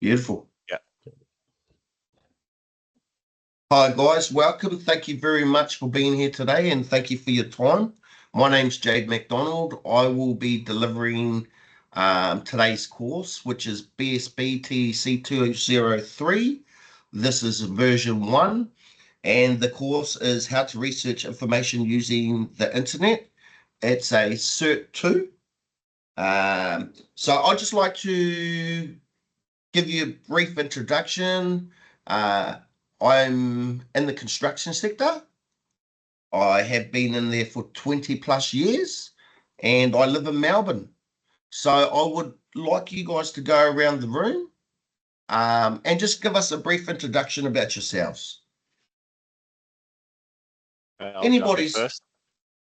Beautiful. Yeah. Hi guys, welcome. Thank you very much for being here today and thank you for your time. My name's Jade McDonald. I will be delivering today's course, which is BSBTEC203. This is version 1 and the course is how to research information using the internet. It's a Cert 2. So I'd just like to give you a brief introduction. I'm in the construction sector. I have been in there for 20 plus years and I live in Melbourne. So I would like you guys to go around the room and just give us a brief introduction about yourselves. Anybody's first.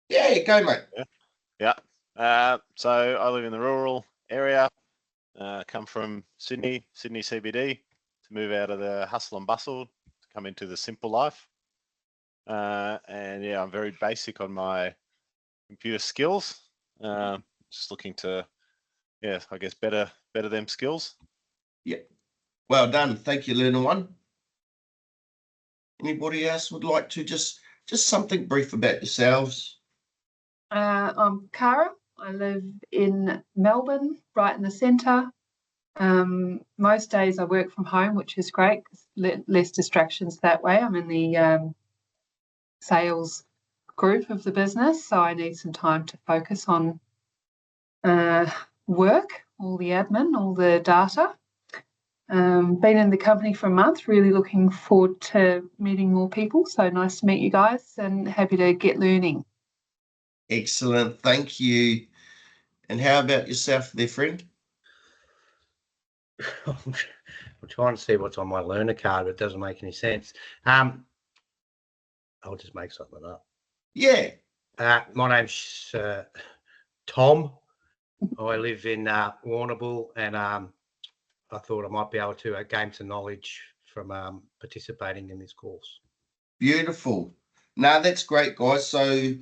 Yeah, go mate. Yeah. So I live in the rural area, come from Sydney CBD to move out of the hustle and bustle to come into the simple life. And yeah, I'm very basic on my computer skills. Just looking to, yeah, I guess better them skills. Yeah. Well done. Thank you, Learner One. Anybody else would like to just something brief about yourselves? I'm Cara. I live in Melbourne, right in the centre. Most days I work from home, which is great. Less distractions that way. I'm in the sales group of the business, so I need some time to focus on work, all the admin, all the data. Been in the company for a month, really looking forward to meeting more people. So nice to meet you guys and happy to get learning. Excellent, thank you. And how about yourself there, friend? I'm trying to see what's on my learner card, but it doesn't make any sense. I'll just make something up. Yeah. My name's Tom. I live in Warrnambool, and I thought I might be able to gain some knowledge from participating in this course. Beautiful. Now that's great, guys. So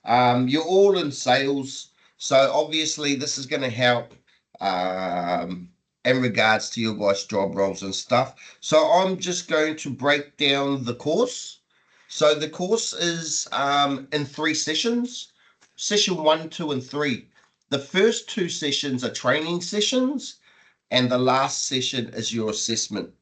you're all in sales. So obviously this is going to help in regards to your guys' job roles and stuff. So I'm just going to break down the course. So the course is in 3 sessions, session 1, 2, and 3. The first 2 sessions are training sessions and the last session is your assessment.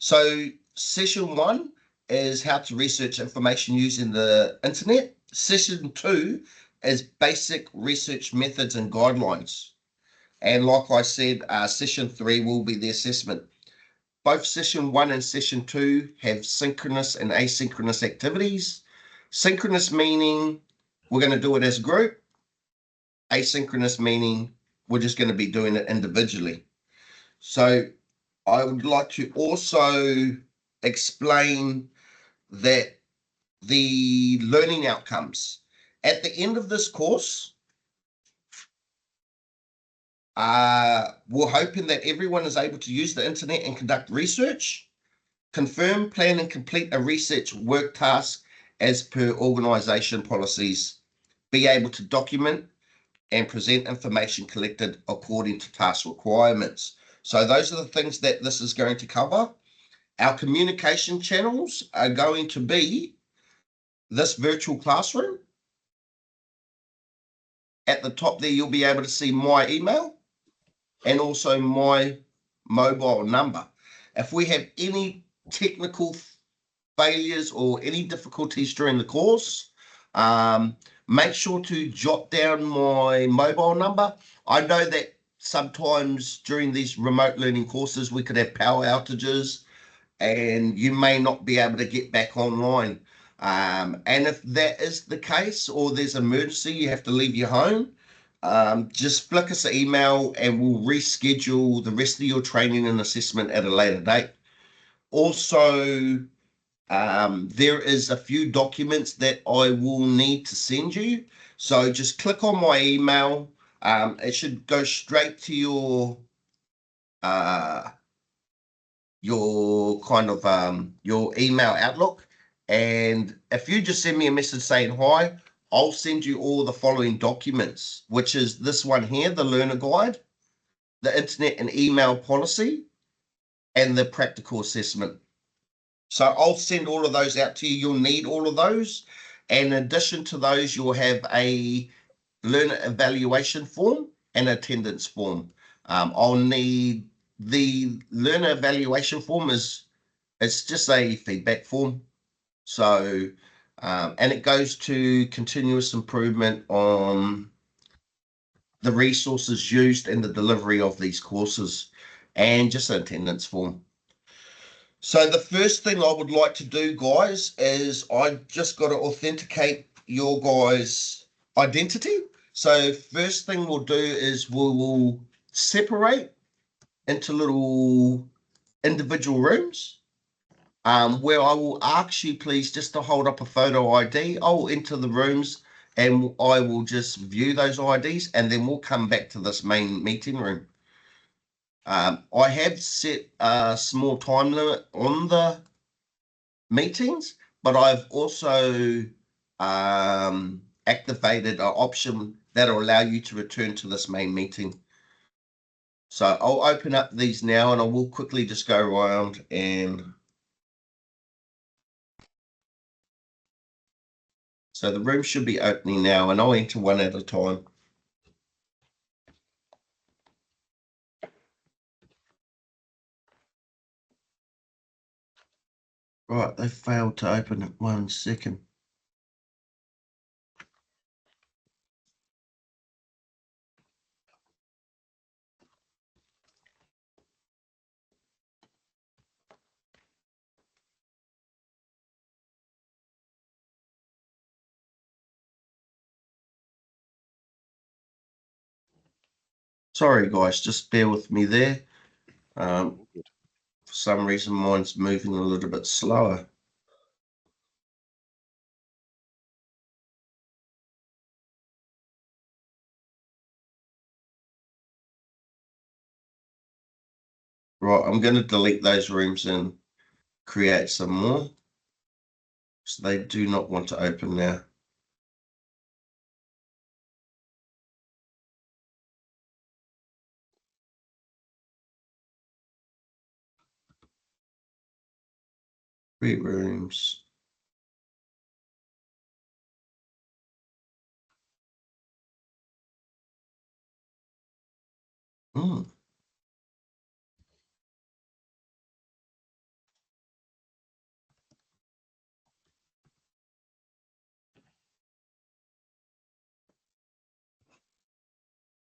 So session 1 is how to research information using the internet. Session 2 is basic research methods and guidelines. And like I said, session 3 will be the assessment. Both session 1 and session 2 have synchronous and asynchronous activities. Synchronous meaning we're going to do it as a group. Asynchronous meaning we're just going to be doing it individually. So I would like to also explain that the learning outcomes at the end of this course, we're hoping that everyone is able to use the internet and conduct research, confirm, plan, and complete a research work task as per organisation policies, be able to document and present information collected according to task requirements. So those are the things that this is going to cover. Our communication channels are going to be this virtual classroom. At the top there, you'll be able to see my email and also my mobile number. If we have any technical failures or any difficulties during the course, make sure to jot down my mobile number. I know that sometimes during these remote learning courses, we could have power outages and you may not be able to get back online. And if that is the case, or there's an emergency, you have to leave your home, just flick us an email and we'll reschedule the rest of your training and assessment at a later date. Also, there is a few documents that I will need to send you. So just click on my email. It should go straight to your kind of your email Outlook. And if you just send me a message saying hi, I'll send you all the following documents, which is this one here, the learner guide, the internet and email policy, and the practical assessment. So I'll send all of those out to you. You'll need all of those. And in addition to those, you'll have a learner evaluation form and attendance form. I'll need the learner evaluation form it's just a feedback form. So, and it goes to continuous improvement on the resources used in the delivery of these courses, and just an attendance form. So the first thing I would like to do, guys, is I just got to authenticate your guys' identity. So first thing we'll do is we will separate into little individual rooms, where I will ask you please just to hold up a photo ID. I'll enter the rooms and I will just view those IDs, and then we'll come back to this main meeting room. I have set a small time limit on the meetings, but I've also activated an option that'll allow you to return to this main meeting. So I'll open up these now, and I will quickly just go around and so the room should be opening now, and I'll enter one at a time. Right, they failed to open it. 1 second. Sorry, guys, just bear with me there. For some reason, mine's moving a little bit slower. Right, I'm going to delete those rooms and create some more. So they do not want to open now. Three rooms.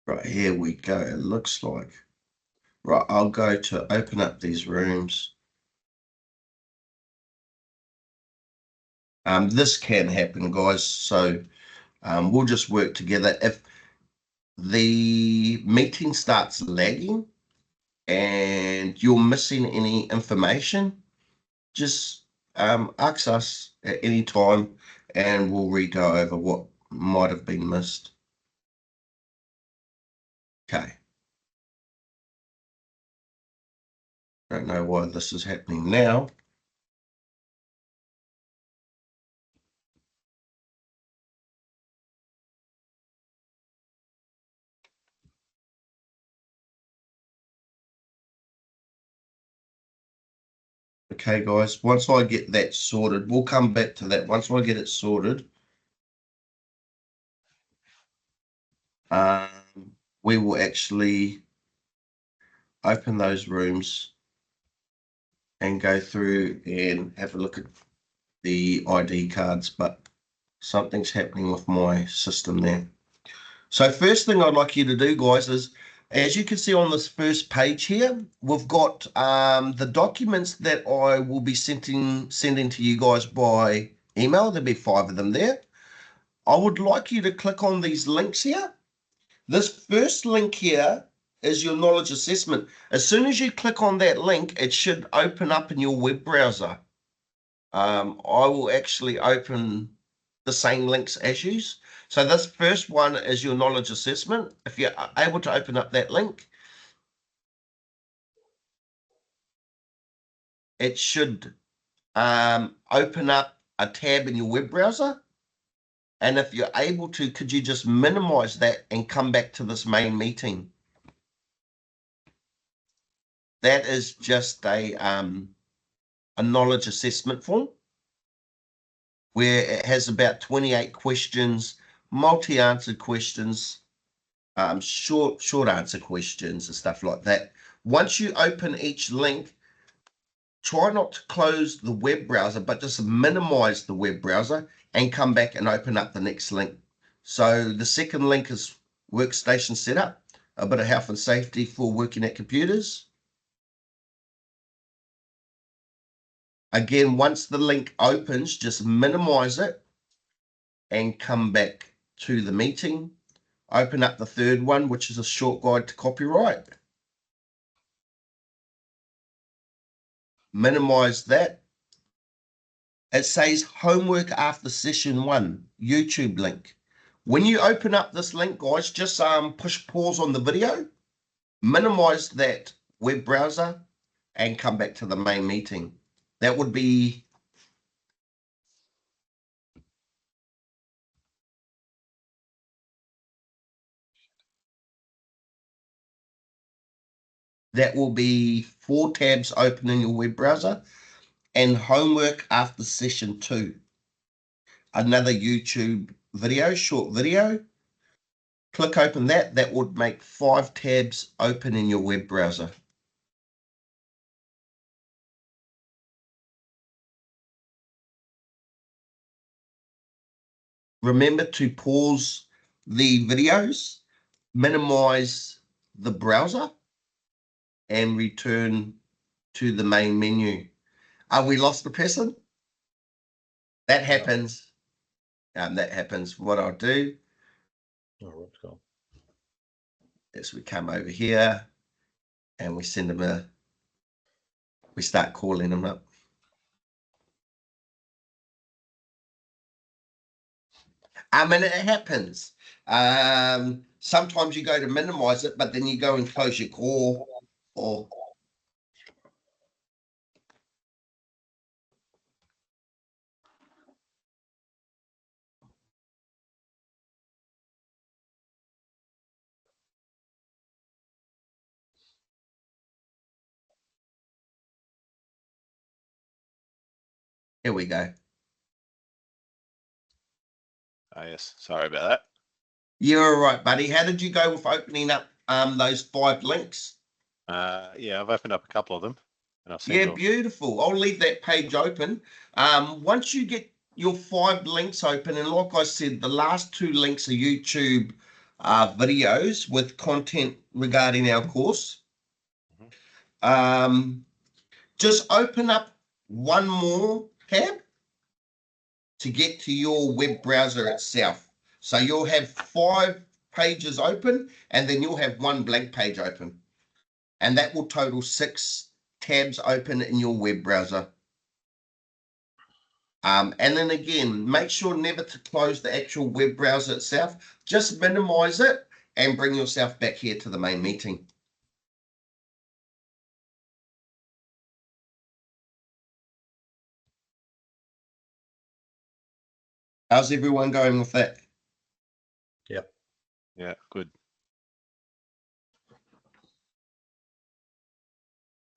Right, here we go. It looks like. Right, I'll go to open up these rooms. This can happen, guys. So we'll just work together. If the meeting starts lagging and you're missing any information, just ask us at any time and we'll re-go over what might have been missed. Okay. Don't know why this is happening now. Okay, guys, once I get that sorted, we'll come back to that. Once I get it sorted, we will actually open those rooms and go through and have a look at the ID cards, but something's happening with my system there. So first thing I'd like you to do, guys, is as you can see on this first page here, we've got the documents that I will be sending to you guys by email. There'll be 5 of them there. I would like you to click on these links here. This first link here is your knowledge assessment. As soon as you click on that link, it should open up in your web browser. I will actually open the same links as you. So this first one is your knowledge assessment. If you're able to open up that link, it should open up a tab in your web browser. And if you're able to, could you just minimize that and come back to this main meeting? That is just a knowledge assessment form where it has about 28 questions, multi-answered questions, short answer questions and stuff like that. Once you open each link, try not to close the web browser, but just minimize the web browser and come back and open up the next link. So the second link is workstation setup, a bit of health and safety for working at computers. Again, once the link opens, just minimize it and come back to the meeting. Open up the third one, which is a short guide to copyright. Minimize that. It says homework after session 1, YouTube link. When you open up this link, guys, just push pause on the video, minimize that web browser and come back to the main meeting. That would be will be 4 tabs open in your web browser, and homework after session 2. Another YouTube video, short video. Click open that. That would make 5 tabs open in your web browser. Remember to pause the videos, minimize the browser, and return to the main menu. We lost the person? That happens. That happens. What I'll do is we come over here and we send them we start calling them up. And it happens. Sometimes you go to minimize it, but then you go and close your call or here we go. Oh, yes. Sorry about that. You're all right, buddy. How did you go with opening up those 5 links? Yeah, I've opened up a couple of them. And I've seen Yeah, beautiful. I'll leave that page open. Once you get your 5 links open, and like I said, the last 2 links are YouTube videos with content regarding our course. Just open up one more tab to get to your web browser itself. So you'll have 5 pages open, and then you'll have 1 blank page open. And that will total 6 tabs open in your web browser. And then again, make sure never to close the actual web browser itself. Just minimize it and bring yourself back here to the main meeting. How's everyone going with that? Yep. Yeah, good.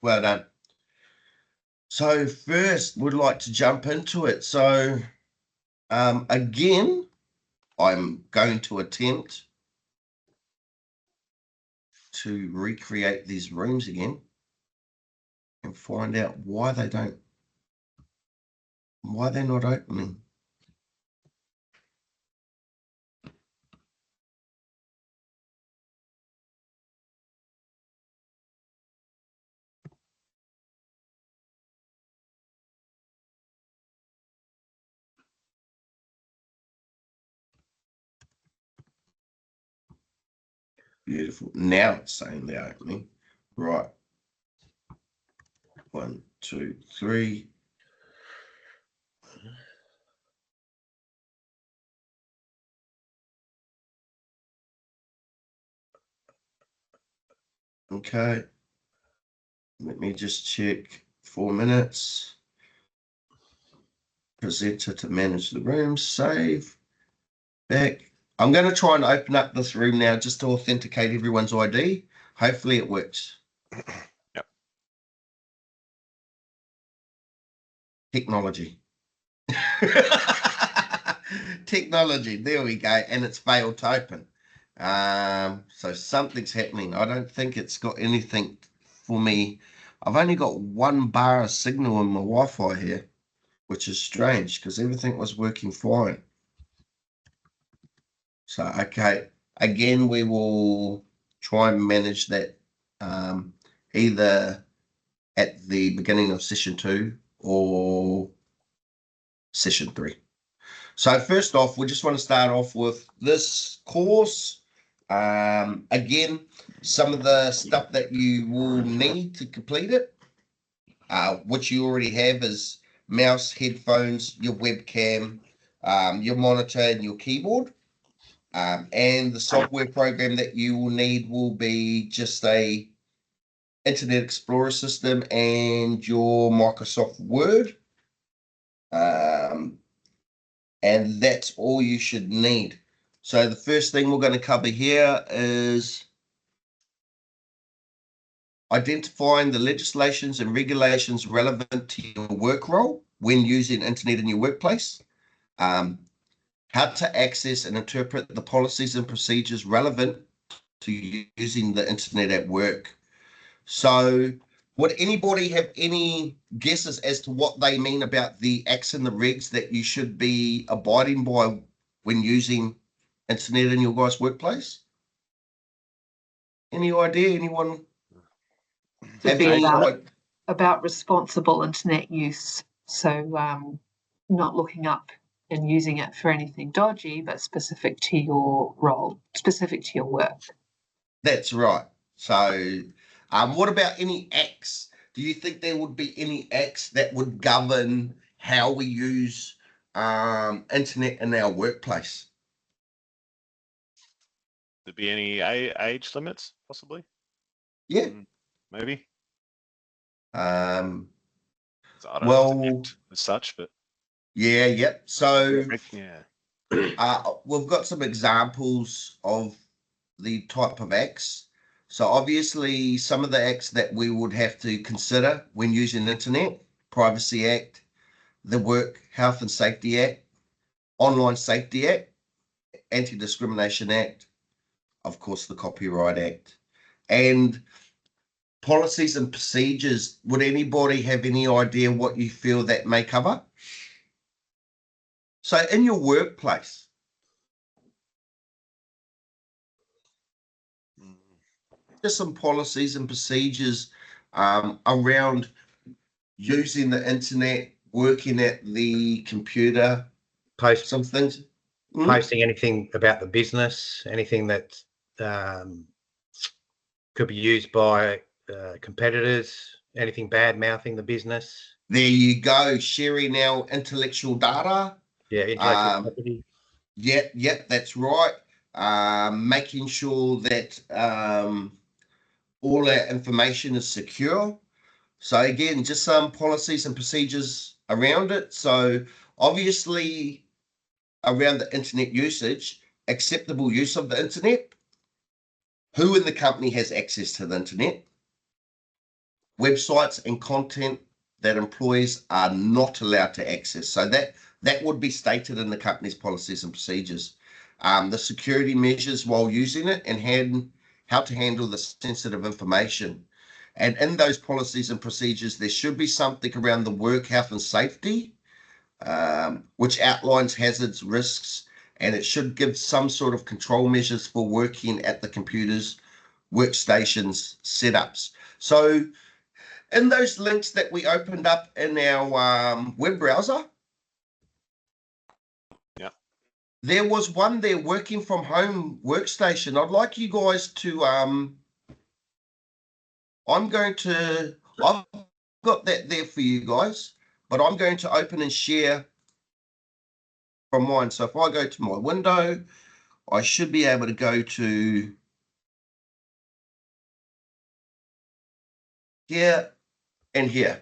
Well done. So first, we'd like to jump into it. So again, I'm going to attempt to recreate these rooms again and find out why they're not opening. Beautiful. Now it's saying they're opening. Right. 1, 2, 3. Okay. Let me just check 4 minutes. Presenter to manage the room. Save. Back. I'm going to try and open up this room now just to authenticate everyone's ID. Hopefully it works. Yep. Technology. Technology, there we go, and it's failed to open. So something's happening. I don't think it's got anything for me. I've only got one bar of signal in my Wi-Fi here, which is strange because everything was working fine. So, okay, again, we will try and manage that either at the beginning of session 2 or session 3. So first off, we just want to start off with this course. Again, some of the stuff that you will need to complete it, which you already have, is mouse, headphones, your webcam, your monitor and your keyboard. And the software program that you will need will be just a Internet Explorer system and your Microsoft Word. And that's all you should need. So the first thing we're going to cover here is identifying the legislations and regulations relevant to your work role when using internet in your workplace. How to access and interpret the policies and procedures relevant to using the internet at work. So would anybody have any guesses as to what they mean about the acts and the regs that you should be abiding by when using internet in your guys' workplace? Any idea? Anyone have any about responsible internet use? So not looking up and using it for anything dodgy, but specific to your role, specific to your work. That's right. So what about any acts? Do you think there would be any acts that would govern how we use internet in our workplace? There be any age limits, possibly? Yeah. Maybe. So I don't know as such, but yeah, yep. So yeah. We've got some examples of the type of acts. So obviously some of the acts that we would have to consider when using the internet: Privacy Act, the Work Health and Safety Act, Online Safety Act, Anti-Discrimination Act, of course the Copyright Act, and policies and procedures. Would anybody have any idea what you feel that may cover? So in your workplace, just some policies and procedures around using the internet, working at the computer, some things. Posting anything about the business, anything that could be used by competitors, anything bad-mouthing the business. There you go, sharing our intellectual data. Yeah, intellectual property. Yep, that's right. Making sure that all our information is secure. So again, just some policies and procedures around it. So obviously around the internet usage, acceptable use of the internet, who in the company has access to the internet, websites and content that employees are not allowed to access. So that would be stated in the company's policies and procedures. The security measures while using it, and how to handle the sensitive information. And in those policies and procedures, there should be something around the work health and safety, which outlines hazards, risks, and it should give some sort of control measures for working at the computers, workstations, setups. So in those links that we opened up in our web browser, there was one there, working from home workstation. I'd like you guys to, I've got that there for you guys, but I'm going to open and share from mine. So if I go to my window, I should be able to go to here and here.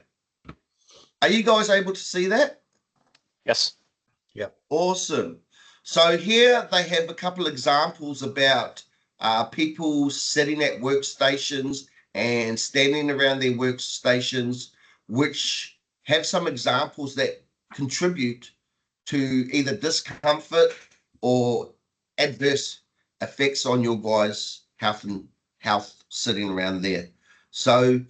Are you guys able to see that? Yes. Yep. Awesome. So here they have a couple examples about people sitting at workstations and standing around their workstations, which have some examples that contribute to either discomfort or adverse effects on your guys' health sitting around there. So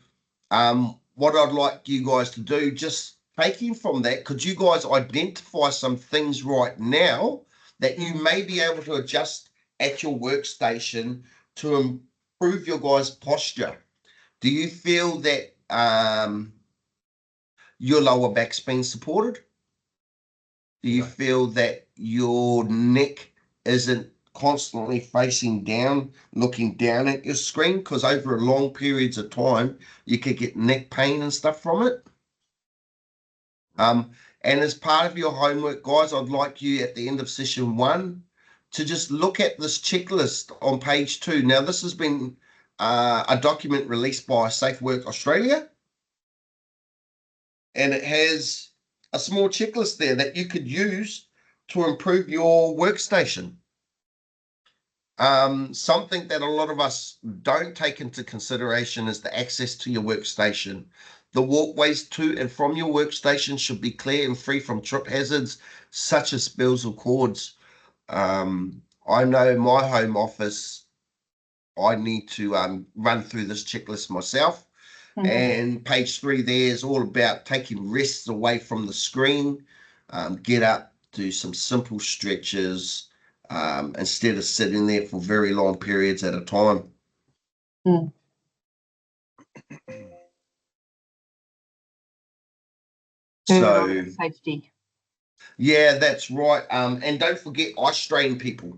what I'd like you guys to do, just taking from that, could you guys identify some things right now that you may be able to adjust at your workstation to improve your guys' posture? Do you feel that your lower back's been supported? Do you feel that your neck isn't constantly facing down, looking down at your screen? Because over long periods of time, you could get neck pain and stuff from it. And as part of your homework, guys, I'd like you at the end of session 1 to just look at this checklist on page 2. Now, this has been a document released by Safe Work Australia, and it has a small checklist there that you could use to improve your workstation. Something that a lot of us don't take into consideration is the access to your workstation. The walkways to and from your workstation should be clear and free from trip hazards such as spills or cords. I know in my home office, I need to run through this checklist myself. And page 3 there is all about taking rests away from the screen. Get up, do some simple stretches instead of sitting there for very long periods at a time. So safety. Yeah, that's right. And don't forget eye strain people.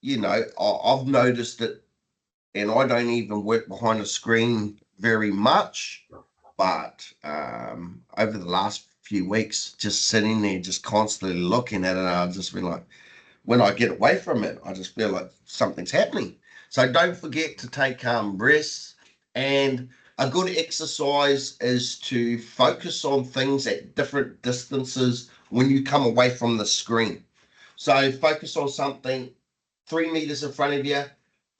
You know, I've noticed it, and I don't even work behind a screen very much, but over the last few weeks, just sitting there, just constantly looking at it, I've just been like, when I get away from it, I just feel like something's happening. So don't forget to take rests, and a good exercise is to focus on things at different distances when you come away from the screen. So focus on something 3 meters in front of you,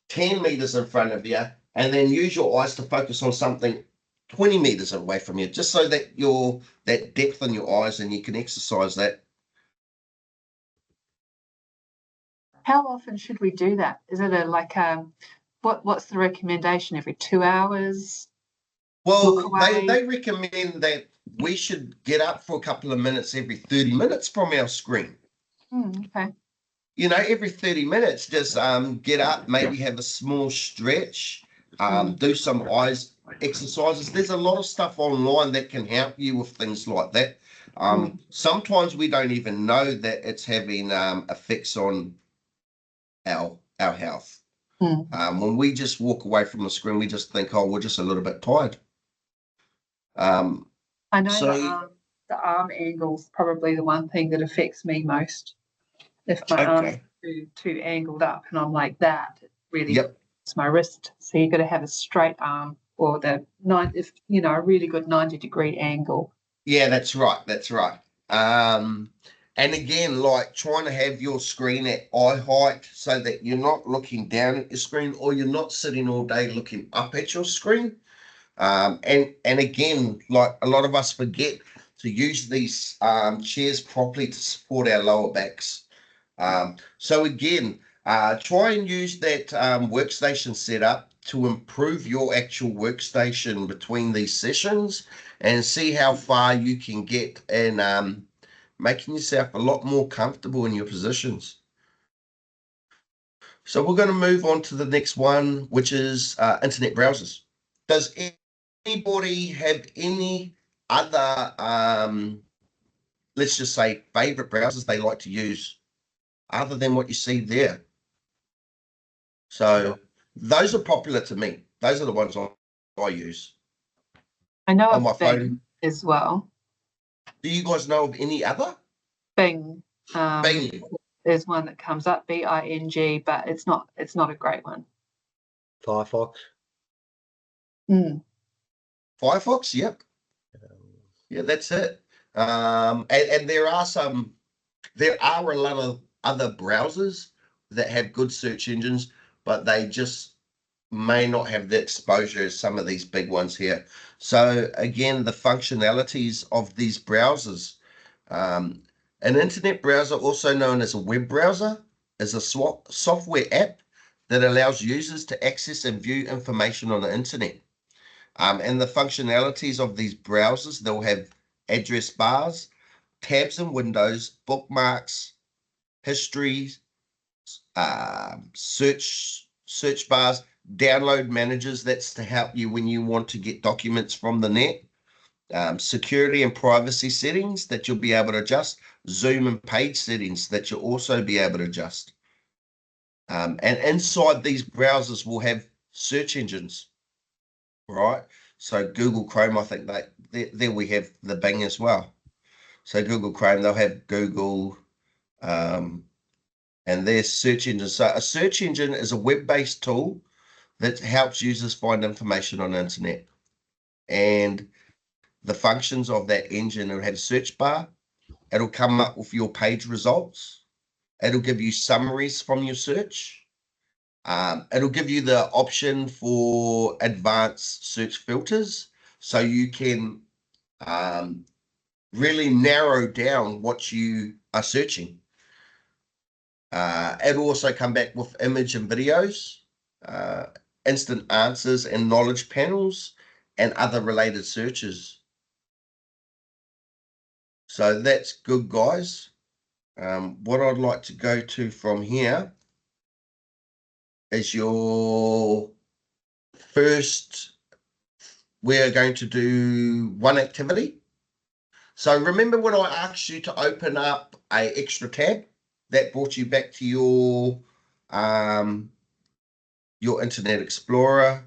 10 meters in front of you, and then use your eyes to focus on something 20 meters away from you, just so that you're that depth in your eyes and you can exercise that. How often should we do that? Is it what's the recommendation? Every 2 hours? Well, they recommend that we should get up for a couple of minutes every 30 minutes from our screen. Okay. You know, every 30 minutes, just get up, maybe have a small stretch, do some eyes exercises. There's a lot of stuff online that can help you with things like that. Sometimes we don't even know that it's having effects on our health. When we just walk away from the screen, we just think, oh, we're just a little bit tired. I know the arm angle's probably the one thing that affects me most. If my arm's too angled up and I'm like that, it really hurts my wrist. So you've got to have a straight arm, or a really good 90-degree angle. Yeah, that's right. That's right. And again, like trying to have your screen at eye height so that you're not looking down at your screen, or you're not sitting all day looking up at your screen. And again, like a lot of us forget to use these chairs properly to support our lower backs. So again, try and use that workstation setup to improve your actual workstation between these sessions, and see how far you can get in making yourself a lot more comfortable in your positions. So we're going to move on to the next one, which is internet browsers. Does anybody have any other, let's just say, favorite browsers they like to use other than what you see there? So those are popular to me. Those are the ones I use. I know on my of Bing phone as well. Do you guys know of any other? Bing. Bing. There's one that comes up, Bing, but it's not a great one. Firefox. Firefox, yep. Yeah, that's it. And there are a lot of other browsers that have good search engines, but they just may not have the exposure as some of these big ones here. So again, the functionalities of these browsers. An internet browser, also known as a web browser, is a software app that allows users to access and view information on the internet. And the functionalities of these browsers, they'll have address bars, tabs and windows, bookmarks, history, search bars, download managers. That's to help you when you want to get documents from the net. Security and privacy settings that you'll be able to adjust, zoom and page settings that you'll also be able to adjust. And inside these browsers will have search engines, right? So Google Chrome, I think that there we have the Bing as well. So Google Chrome, they'll have Google and their search engine. So a search engine is a web-based tool that helps users find information on the internet. And the functions of that engine, it'll have a search bar. It'll come up with your page results. It'll give you summaries from your search. It'll give you the option for advanced search filters, so you can really narrow down what you are searching. It'll also come back with image and videos, instant answers and knowledge panels, and other related searches. So that's good, guys. What I'd like to go to from here is your first, we're going to do one activity. So remember when I asked you to open up a extra tab, that brought you back to your Internet Explorer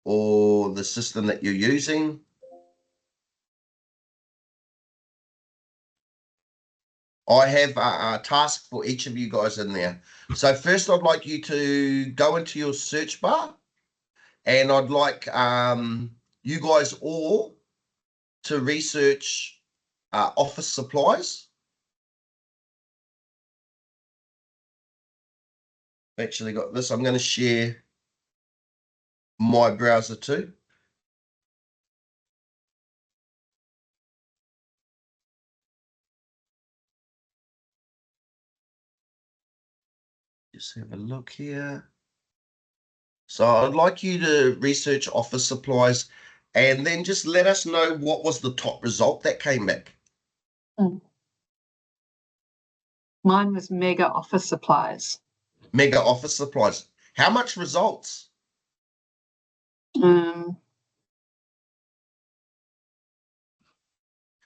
or the system that you're using. I have a task for each of you guys in there. So first I'd like you to go into your search bar, and I'd like you guys all to research office supplies. I've actually got this. I'm going to share my browser too. Just have a look here. So I'd like you to research office supplies and then just let us know what was the top result that came back. Mine was mega office supplies. Mega office supplies. How much results?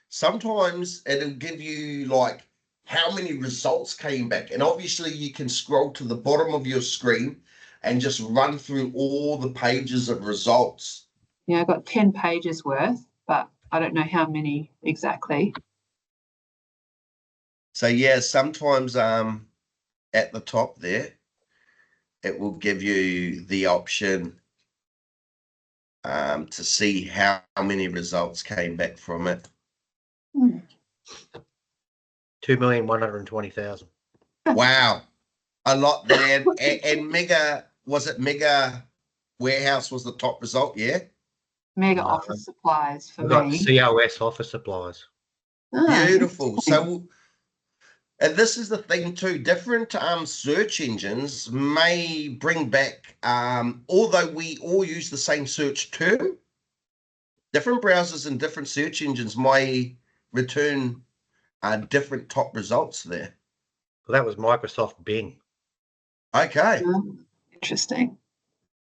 Sometimes it'll give you like how many results came back. And obviously you can scroll to the bottom of your screen and just run through all the pages of results. Yeah, I got 10 pages worth, but I don't know how many exactly. So yeah, sometimes at the top there, it will give you the option to see how many results came back from it. 2,120,000. Wow, a lot there. And mega, was it mega warehouse was the top result? Yeah. Mega office supplies for We've got me. COS office supplies. Beautiful. So, and this is the thing too, different search engines may bring back, although we all use the same search term, different browsers and different search engines may return different top results there. Well, that was Microsoft Bing. Okay. Interesting.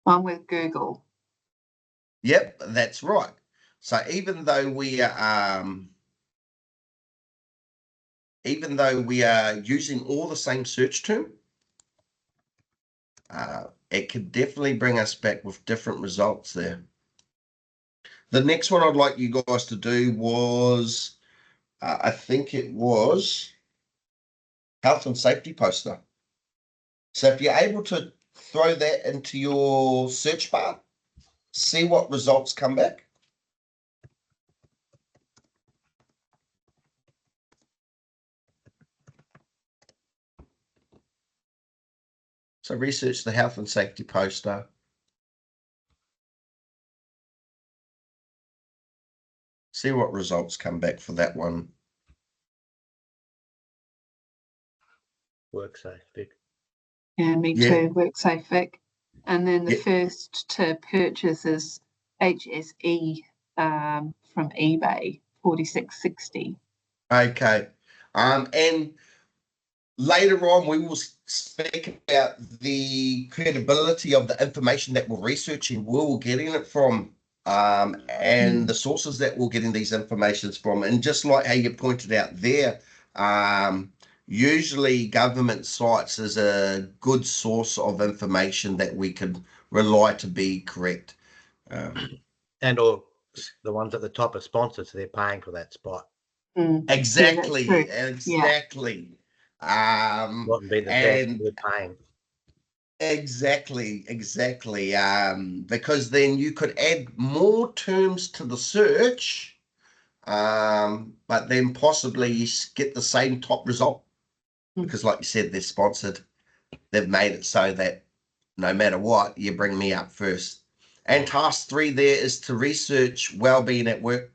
I'm with Google. Yep, that's right. So even though we are using all the same search term, it could definitely bring us back with different results there. The next one I'd like you guys to do was, I think it was health and safety poster. So if you're able to throw that into your search bar, see what results come back. So research the health and safety poster. See what results come back for that one. WorkSafe, Vic. Yeah, me Yeah. too. WorkSafe Vic. And then the Yeah. first to purchase is HSE from eBay, 46.60. Okay. And later on, we will speak about the credibility of the information that we're researching, where we're getting it from, and the sources that we're getting these informations from. And just like how you pointed out there, usually government sites is a good source of information that we can rely to be correct. And or the ones at the top are sponsors, so they're paying for that spot. Exactly, Yeah, that's true. exactly. Wouldn't be the best, And we're paying. exactly. Because then you could add more terms to the search, but then possibly you get the same top result. Because like you said, they're sponsored. They've made it so that no matter what, you bring me up first. And task 3 there is to research well-being at work.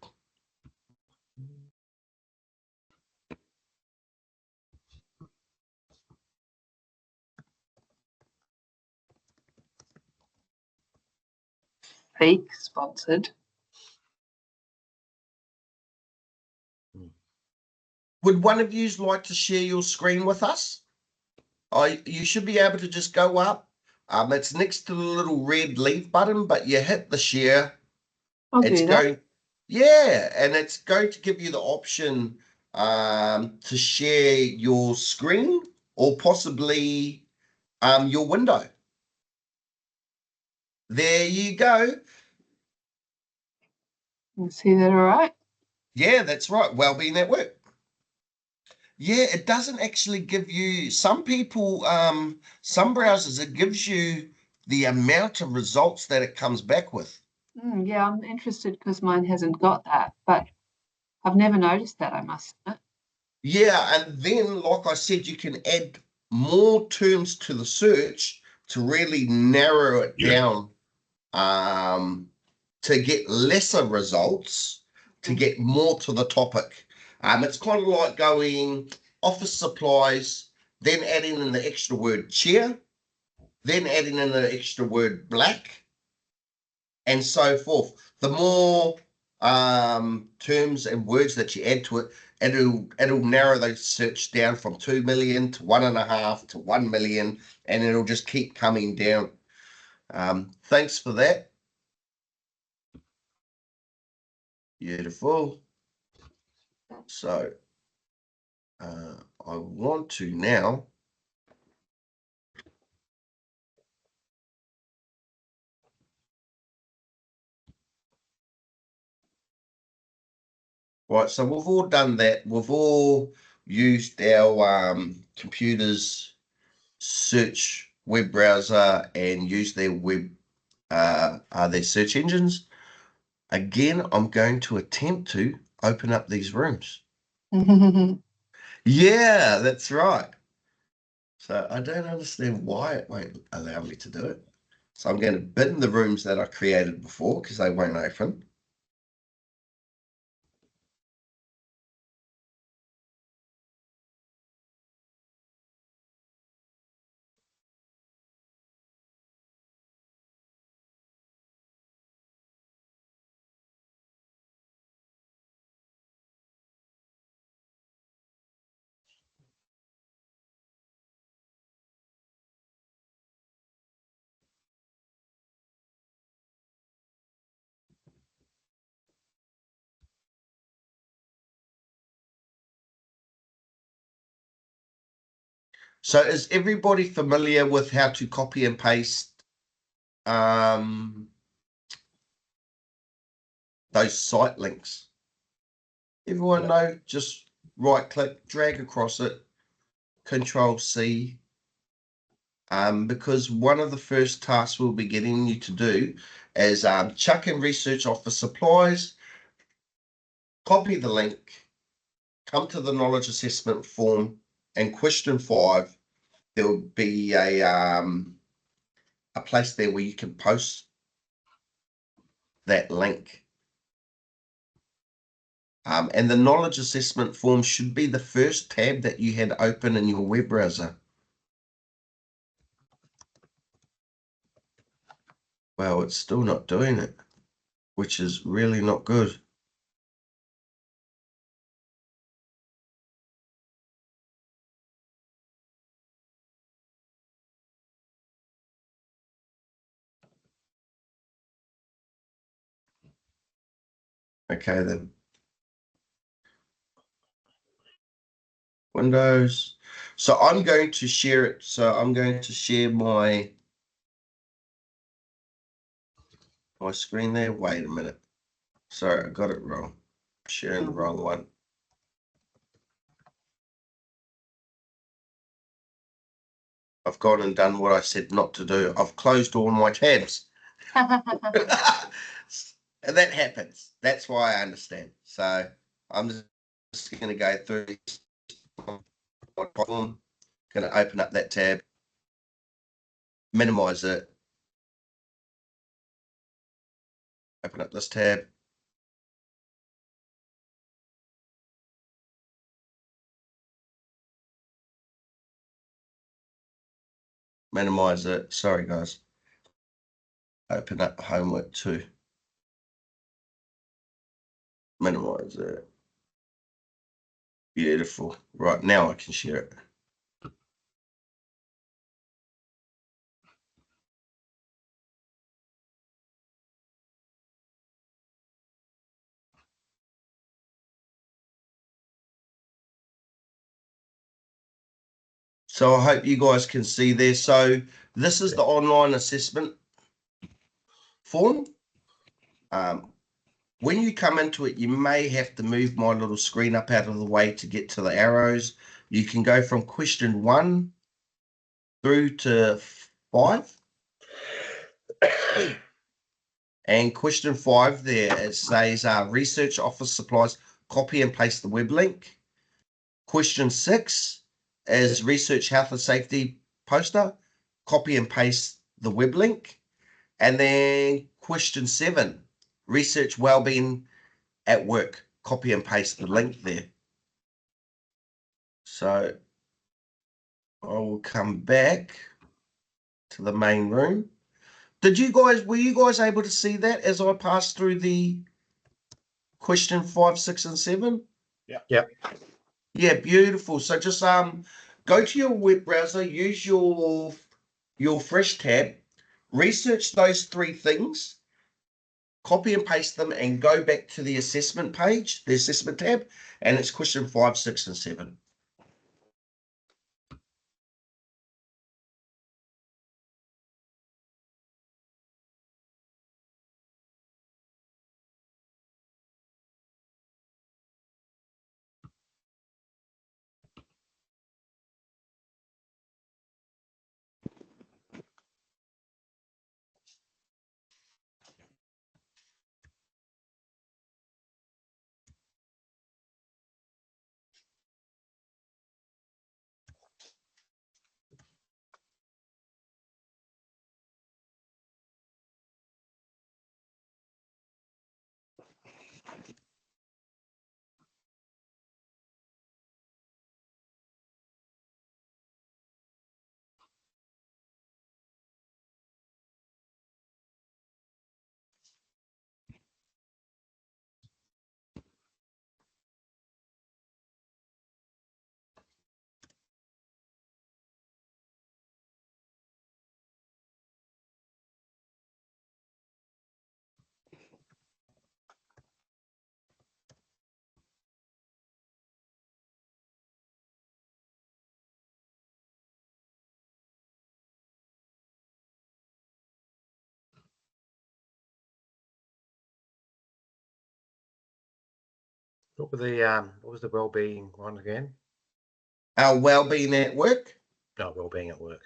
Fake sponsored. Would one of you like to share your screen with us? You should be able to just go up. It's next to the little red leave button, but you hit the share. I'll It's do that. going, yeah, and it's going to give you the option to share your screen or possibly your window. There you go. You see that all right? Yeah, that's right. Wellbeing at work. Yeah, it doesn't actually give you, some people, some browsers, it gives you the amount of results that it comes back with. Yeah, I'm interested because mine hasn't got that, but I've never noticed that, I must admit. Yeah, and then, like I said, you can add more terms to the search to really narrow it down, to get lesser results, to get more to the topic. It's kind of like going office supplies, then adding in the extra word chair, then adding in the extra word black, and so forth. The more terms and words that you add to it, it'll narrow the search down from 2 million to 1.5 to 1 million, and it'll just keep coming down. Thanks for that. Beautiful. So I want to now right, so we've all done that. We've all used our computers search web browser and use their their search engines. Again, I'm going to attempt to open up these rooms. Yeah, that's right. So I don't understand why it won't allow me to do it. So I'm going to bin the rooms that I created before because they won't open. So is everybody familiar with how to copy and paste those site links? Everyone know, just right click, drag across it, Control C. Because one of the first tasks we'll be getting you to do is chuck in research office supplies, copy the link, come to the knowledge assessment form, and question 5, there will be a place there where you can post that link. And the knowledge assessment form should be the first tab that you had open in your web browser. Well, it's still not doing it, which is really not good. Okay, then. Windows. So I'm going to share it. So I'm going to share my screen there. Wait a minute. Sorry, I got it wrong. Sharing the wrong one. I've gone and done what I said not to do. I've closed all my tabs. And that happens. That's why I understand. So I'm just going to go through this. Going to open up that tab, minimize it, open up this tab. Minimize it. Sorry, guys. Open up homework 2. Minimize it. Beautiful. Right, now I can share it. So I hope you guys can see there. So this is the online assessment form. When you come into it, you may have to move my little screen up out of the way to get to the arrows. You can go from question 1 through to 5. And question 5 there, it says research office supplies, copy and paste the web link. Question 6 is research health and safety poster, copy and paste the web link. And then question 7, research wellbeing at work, copy and paste the link there. So I will come back to the main room. Were you guys able to see that as I passed through the question 5, 6, and 7? Yeah. Yeah, beautiful. So just go to your web browser, use your fresh tab, research those 3 things, copy and paste them, and go back to the assessment page, the assessment tab, and it's question 5, 6, and 7. What was the wellbeing one again? Our wellbeing at work. No, wellbeing at work.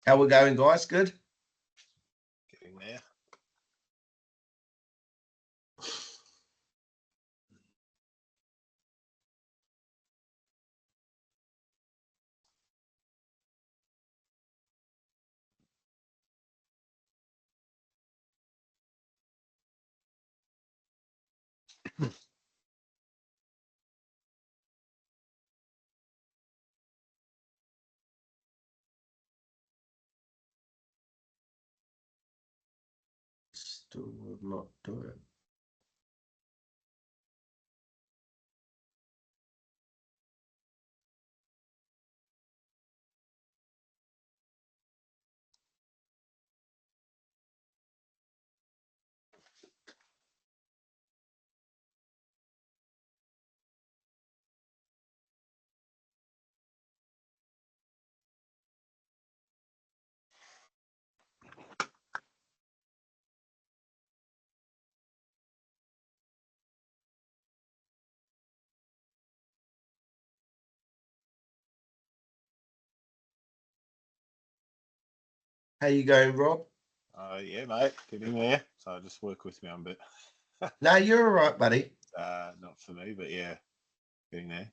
How we going, guys? Good? Getting there. Still will not do it. How you going, Rob? Yeah, mate, getting there. So just work with me on a bit. No, you're all right, buddy. Not for me, but yeah, getting there.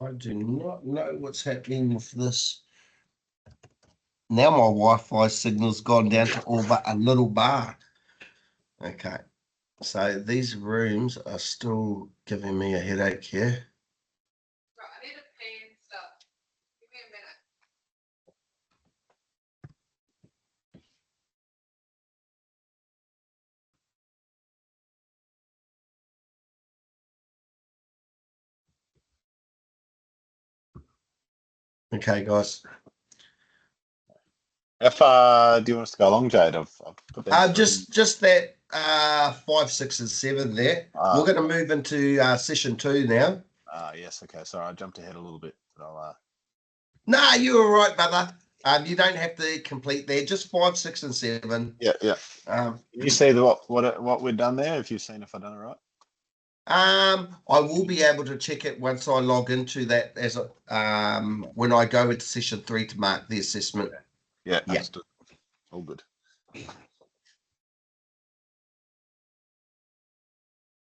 I do not know what's happening with this. Now my Wi-Fi signal's gone down to all but a little bar. Okay, so these rooms are still giving me a headache here. Right, I need a pee and stuff. Give me a minute. Okay, guys. How far do you want us to go along, Jade? I've put down Just that 5, 6, and 7 there. We're going to move into session 2 now. Yes, okay. Sorry, I jumped ahead a little bit. But I'll, Nah, you're all right, brother. You don't have to complete there. Just 5, 6, and 7. yeah. Um, Can you see what we've done there? If you've seen if I've done it right. I will be able to check it once I log into that as when I go into session 3 to mark the assessment. Yeah, Yeah. understood. All good.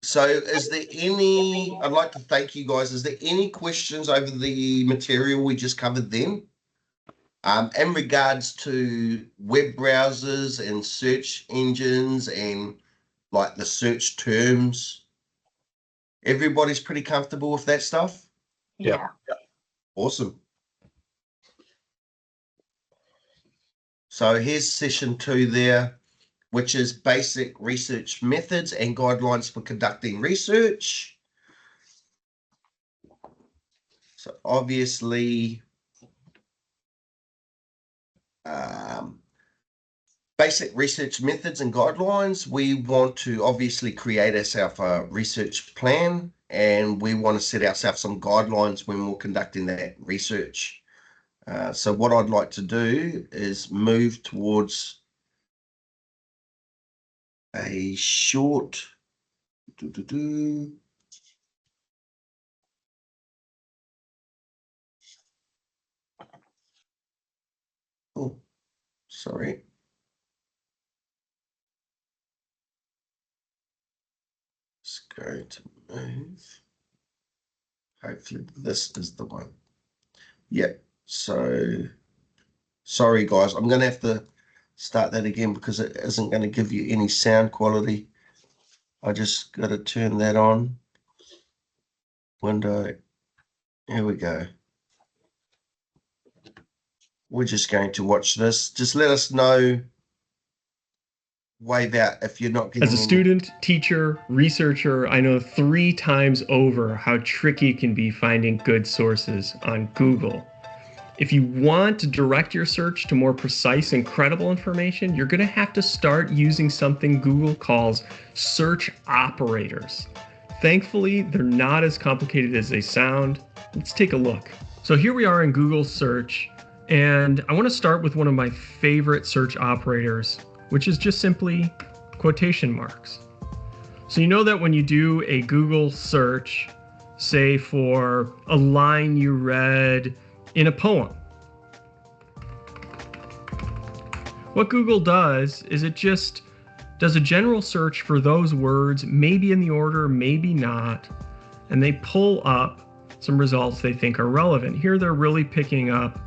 So is there any, I'd like to thank you guys. Is there any questions over the material we just covered then? In regards to web browsers and search engines and like the search terms, everybody's pretty comfortable with that stuff? Yeah. Awesome. So here's session 2 there, which is basic research methods and guidelines for conducting research. So obviously, basic research methods and guidelines, we want to obviously create ourselves a research plan, and we want to set ourselves some guidelines when we're conducting that research. So what I'd like to do is move towards a short oh, sorry. It's going to move. Hopefully this is the one. Yep. So Sorry, guys. I'm going to have to start that again because it isn't going to give you any sound quality. I just got to turn that on. Window. Here we go. We're just going to watch this. Just let us know, wave out if you're not getting As a student, teacher, researcher, I know 3 times over how tricky it can be finding good sources on Google. If you want to direct your search to more precise and credible information, you're going to have to start using something Google calls search operators. Thankfully, they're not as complicated as they sound. Let's take a look. So here we are in Google search, and I want to start with one of my favorite search operators, which is just simply quotation marks. So you know that when you do a Google search, say for a line you read in a poem, what Google does is it just does a general search for those words, maybe in the order, maybe not, and they pull up some results they think are relevant. Here they're really picking up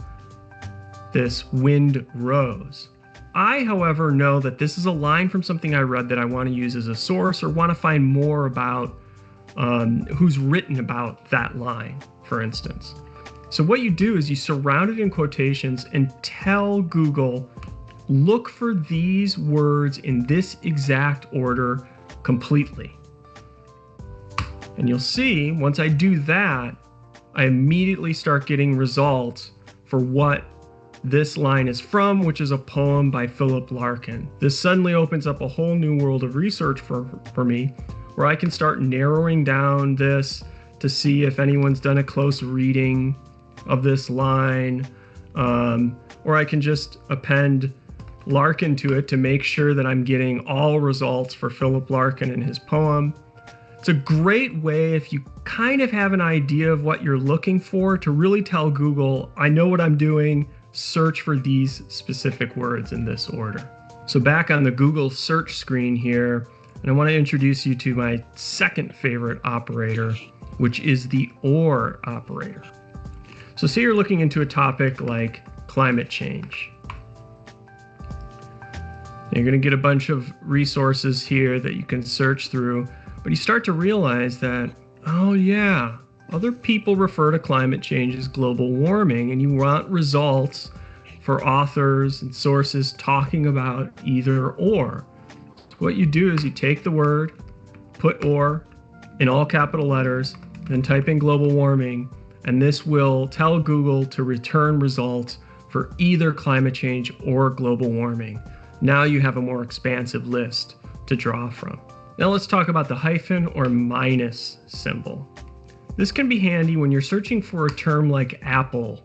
this wind rose. I, however, know that this is a line from something I read that I want to use as a source or want to find more about who's written about that line, for instance. So what you do is you surround it in quotations and tell Google, look for these words in this exact order completely. And you'll see, once I do that, I immediately start getting results for what this line is from, which is a poem by Philip Larkin. This suddenly opens up a whole new world of research for me, where I can start narrowing down this to see if anyone's done a close reading of this line, or I can just append Larkin to it to make sure that I'm getting all results for Philip Larkin and his poem. It's a great way, if you kind of have an idea of what you're looking for, to really tell Google, I know what I'm doing, search for these specific words in this order. So back on the Google search screen here, and I want to introduce you to my second favorite operator, which is the OR operator. So say you're looking into a topic like climate change. You're going to get a bunch of resources here that you can search through, but you start to realize that, oh yeah, other people refer to climate change as global warming, and you want results for authors and sources talking about either or. So what you do is you take the word, put or in all capital letters, then type in global warming, and this will tell Google to return results for either climate change or global warming. Now you have a more expansive list to draw from. Now let's talk about the hyphen or minus symbol. This can be handy when you're searching for a term like Apple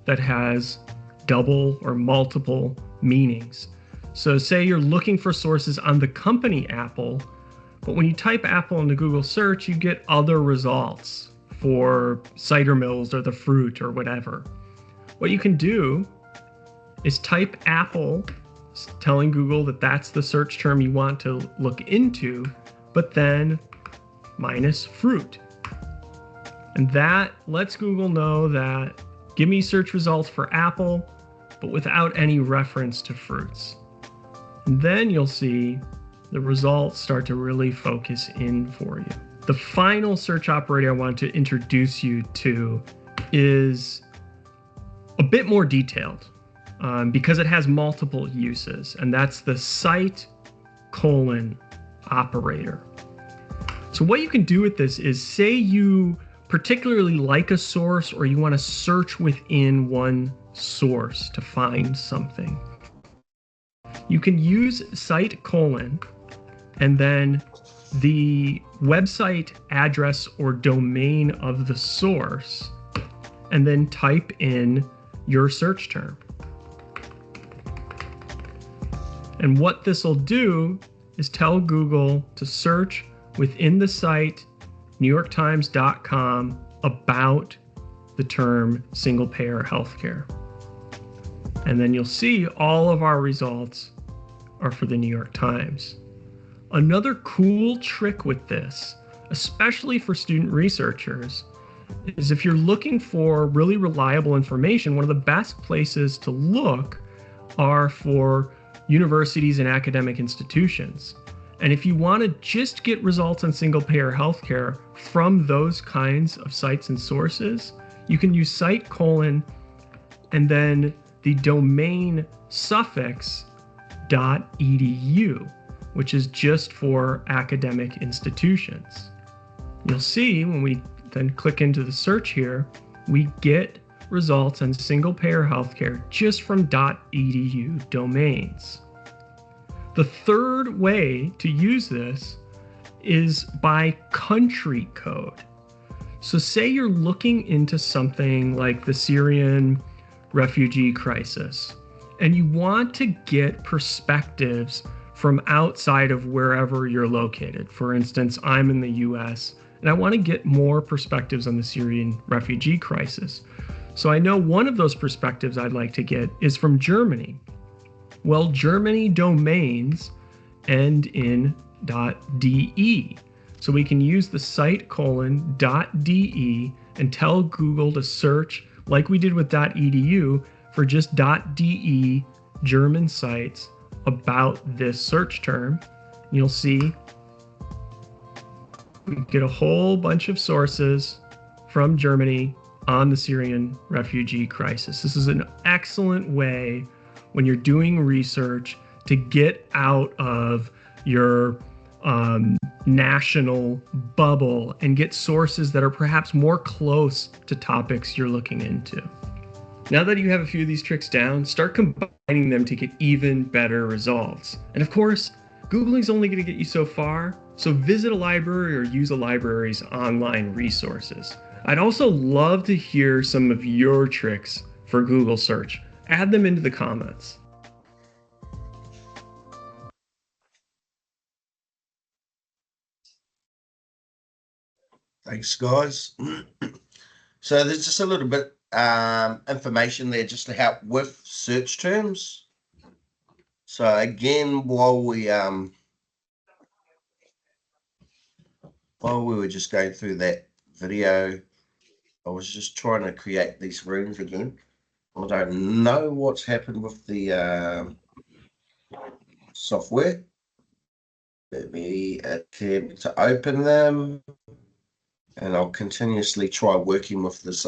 that has double or multiple meanings. So say you're looking for sources on the company Apple, but when you type Apple into Google search, you get other results for cider mills or the fruit or whatever. What you can do is type Apple, telling Google that that's the search term you want to look into, but then minus fruit. And that lets Google know that give me search results for Apple, but without any reference to fruits. And then you'll see the results start to really focus in for you. The final search operator I want to introduce you to is a bit more detailed because it has multiple uses, and that's the cite colon operator. So what you can do with this is, say you particularly like a source or you want to search within one source to find something. You can use cite colon and then the website address or domain of the source, and then type in your search term. And what this will do is tell Google to search within the site NewYorkTimes.com about the term single payer healthcare. And then you'll see all of our results are for the New York Times. Another cool trick with this, especially for student researchers, is if you're looking for really reliable information, one of the best places to look are for universities and academic institutions. And if you want to just get results on single payer healthcare from those kinds of sites and sources, you can use site : and then the domain suffix .edu, which is just for academic institutions. You'll see when we then click into the search here, we get results on single payer healthcare just from .edu domains. The third way to use this is by country code. So say you're looking into something like the Syrian refugee crisis, and you want to get perspectives from outside of wherever you're located. For instance, I'm in the US, and I want to get more perspectives on the Syrian refugee crisis. So I know one of those perspectives I'd like to get is from Germany. Well, Germany domains end in .de. So we can use the site : .de and tell Google to search, like we did with .edu, for just .de German sites about this search term. You'll see we get a whole bunch of sources from Germany on the Syrian refugee crisis. This is an excellent way when you're doing research to get out of your national bubble and get sources that are perhaps more close to topics you're looking into. Now that you have a few of these tricks down, start combining them to get even better results. And of course, Googling is only going to get you so far, so visit a library or use a library's online resources. I'd also love to hear some of your tricks for Google search. Add them into the comments. Thanks, guys. So there's just a little bit information there just to help with search terms. So again, while we were just going through that video, I was just trying to create these rooms again. I don't know what's happened with the software. Let me attempt to open them, and I'll continuously try working with this.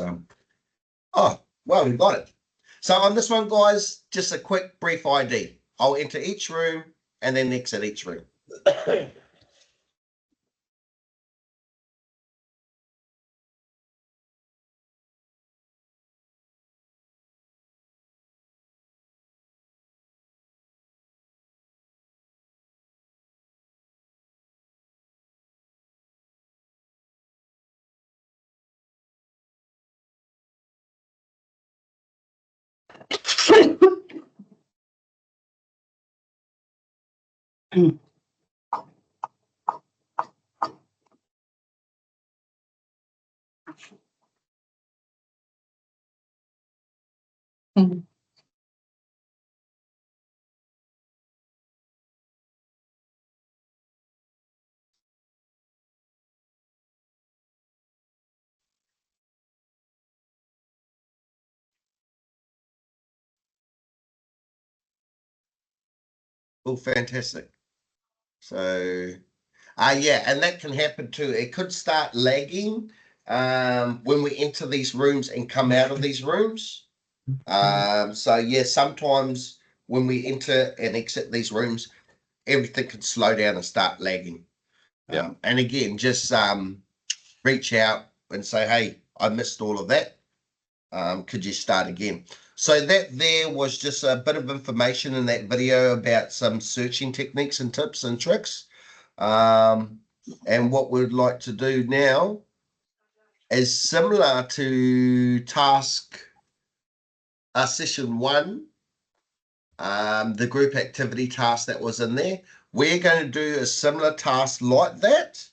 Oh, well, we got it. So on this one, guys, just a quick brief ID. I'll enter each room and then exit each room. Mhm. Oh, fantastic. So, yeah, and that can happen too. It could start lagging when we enter these rooms and come out of these rooms. So yeah, sometimes when we enter and exit these rooms, everything can slow down and start lagging. Yeah. And again, just reach out and say, hey, I missed all of that. Could you start again? So that there was just a bit of information in that video about some searching techniques and tips and tricks. And what we'd like to do now is similar to task session 1, the group activity task that was in there. We're going to do a similar task like that,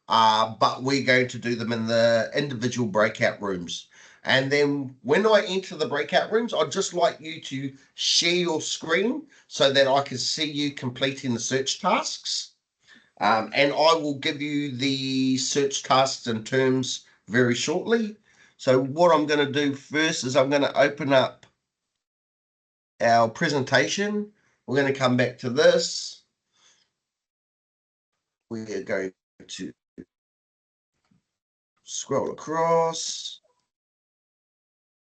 but we're going to do them in the individual breakout rooms. And then when I enter the breakout rooms, I'd just like you to share your screen so that I can see you completing the search tasks. And I will give you the search tasks and terms very shortly. So what I'm going to do first is I'm going to open up our presentation. We're going to come back to this. We are going to scroll across.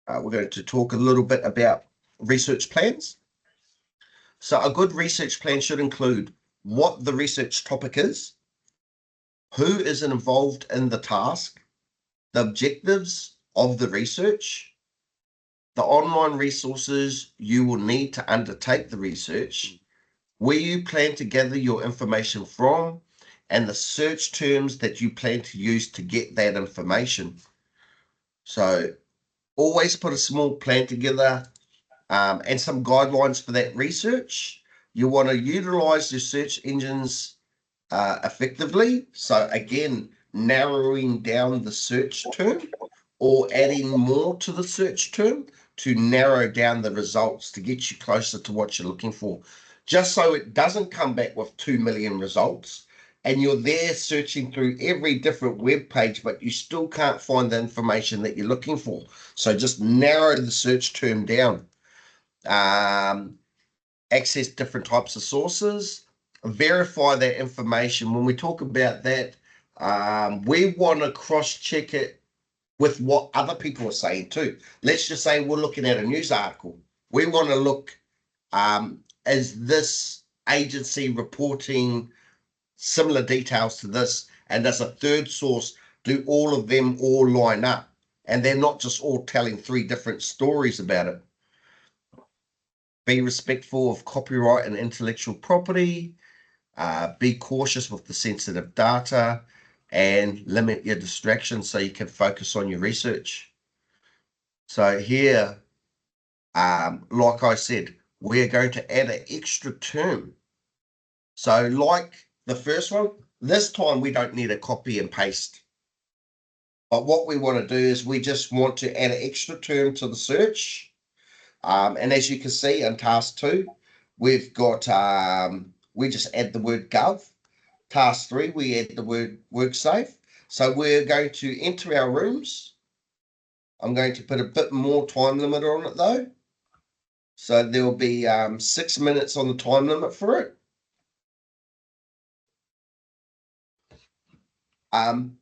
We're going to talk a little bit about research plans. So a good research plan should include what the research topic is, who is involved in the task, the objectives of the research, the online resources you will need to undertake the research, where you plan to gather your information from, and the search terms that you plan to use to get that information. So always put a small plan together and some guidelines for that research. You want to utilize your search engines effectively. So again, narrowing down the search term or adding more to the search term to narrow down the results to get you closer to what you're looking for. Just so it doesn't come back with 2 million results and you're there searching through every different web page, but you still can't find the information that you're looking for. So just narrow the search term down. Access different types of sources, verify that information. When we talk about that, we want to cross-check it with what other people are saying too. Let's just say we're looking at a news article. We want to look, is this agency reporting similar details to this? And does a third source, do all of them all line up? And they're not just all telling 3 different stories about it. Be respectful of copyright and intellectual property. Be cautious with the sensitive data and limit your distractions so you can focus on your research. So here, like I said, we're going to add an extra term. So like the first one, this time we don't need a copy and paste. But what we want to do is we just want to add an extra term to the search. And as you can see in task 2, we've got, we just add the word gov. Task 3, we add the word WorkSafe. So we're going to enter our rooms. I'm going to put a bit more time limit on it though. So there'll be 6 minutes on the time limit for it.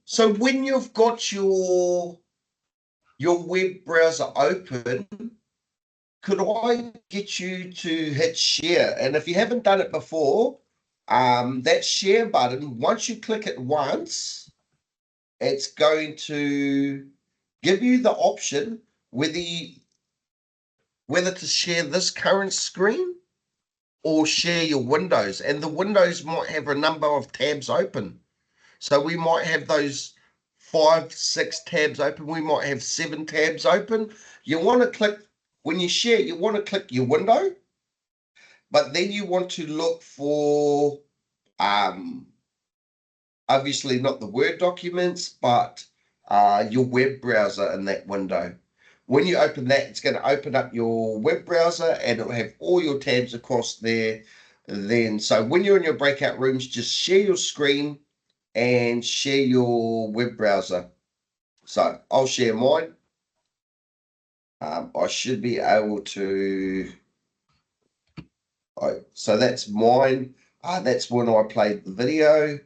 So when you've got your web browser open, could I get you to hit share? And if you haven't done it before, that share button, once you click it once, it's going to give you the option whether to share this current screen or share your windows. And the windows might have a number of tabs open. So we might have those 5, 6 tabs open. We might have 7 tabs open. You want to click, when you share, you want to click your window, but then you want to look for, obviously not the Word documents, but your web browser in that window. When you open that, it's going to open up your web browser and it'll have all your tabs across there. Then, so when you're in your breakout rooms, just share your screen and share your web browser. So I'll share mine. I should be able to. So that's mine. That's when I played the video.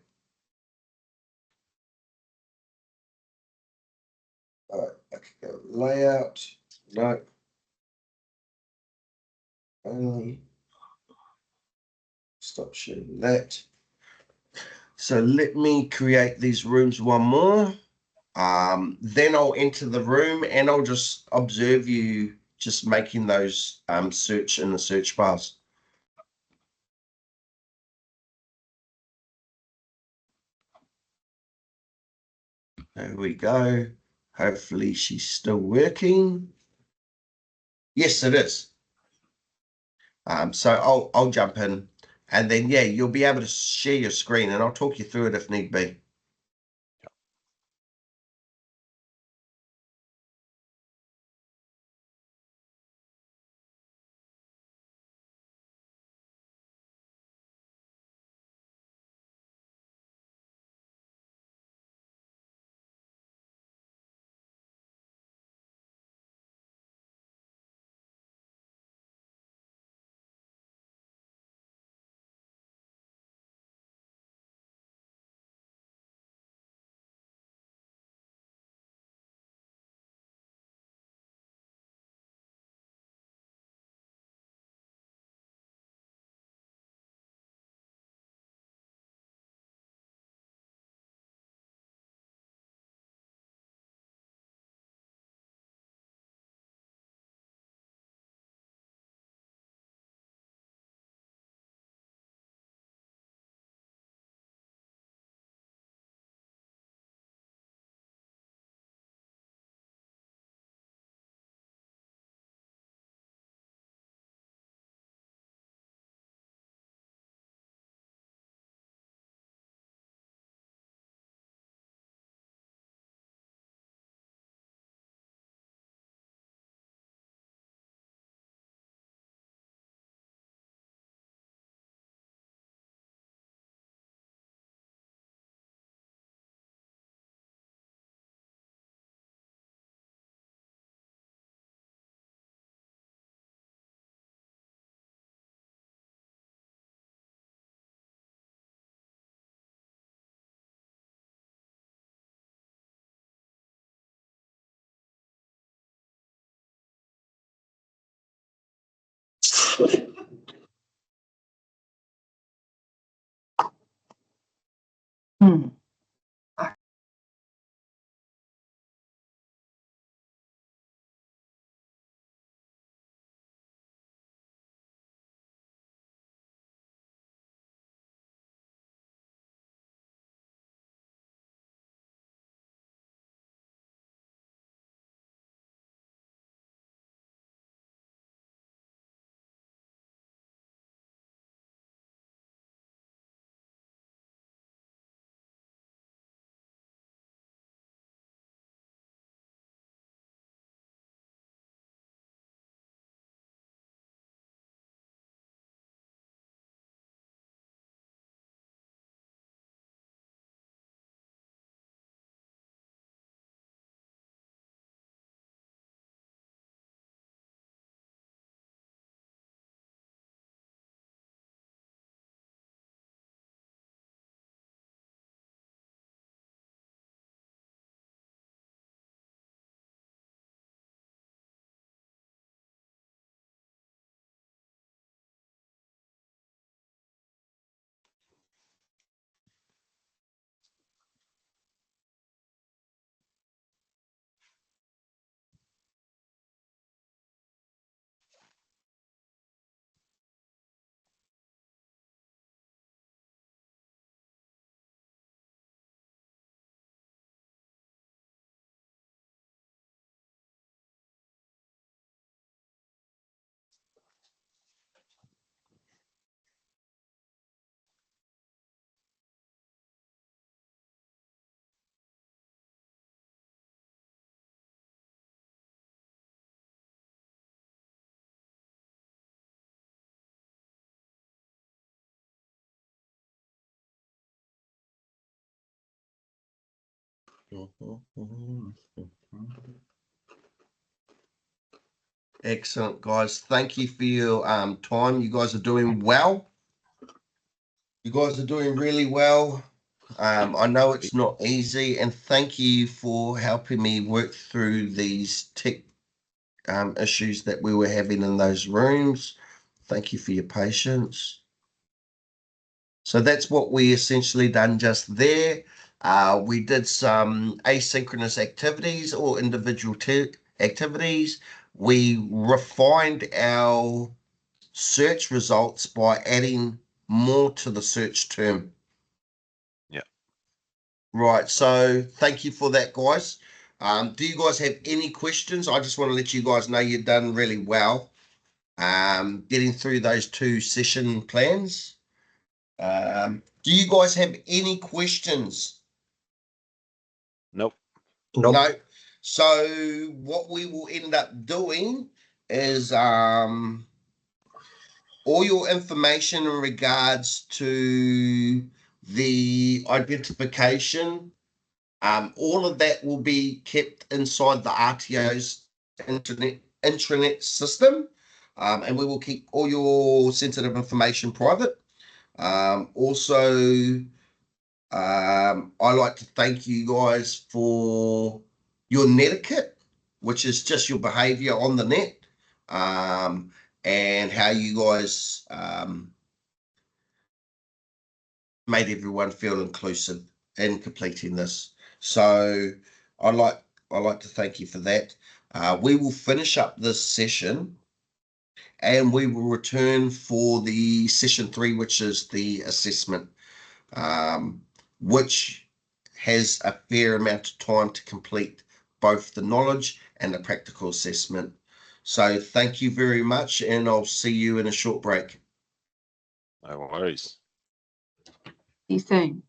I could go layout. No. Stop sharing that. So let me create these rooms one more. Then I'll enter the room and I'll just observe you just making those search in the search bars. There we go. Hopefully she's still working. Yes, it is. So I'll jump in and then, yeah, you'll be able to share your screen and I'll talk you through it if need be. Hmm. Excellent, guys. Thank you for your time. You guys are doing well. You guys are doing really well. I know it's not easy, and thank you for helping me work through these tech issues that we were having in those rooms. Thank you for your patience. So that's what we essentially done just there. We did some asynchronous activities or individual activities. We refined our search results by adding more to the search term. Yeah. Right. So thank you for that, guys. Do you guys have any questions? I just want to let you guys know you've done really well getting through those 2 session plans. Do you guys have any questions? Nope. Nope. No. So what we will end up doing is all your information in regards to the identification, all of that will be kept inside the RTO's intranet system, and we will keep all your sensitive information private. Also, I like to thank you guys for your netiquette, which is just your behavior on the net, and how you guys made everyone feel inclusive in completing this. So I like to thank you for that. We will finish up this session and we will return for the session 3, which is the assessment, which has a fair amount of time to complete both the knowledge and the practical assessment. So thank you very much, and I'll see you in a short break. No worries. See you soon.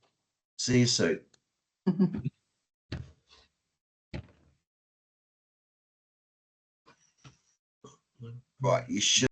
See you soon. Right, you should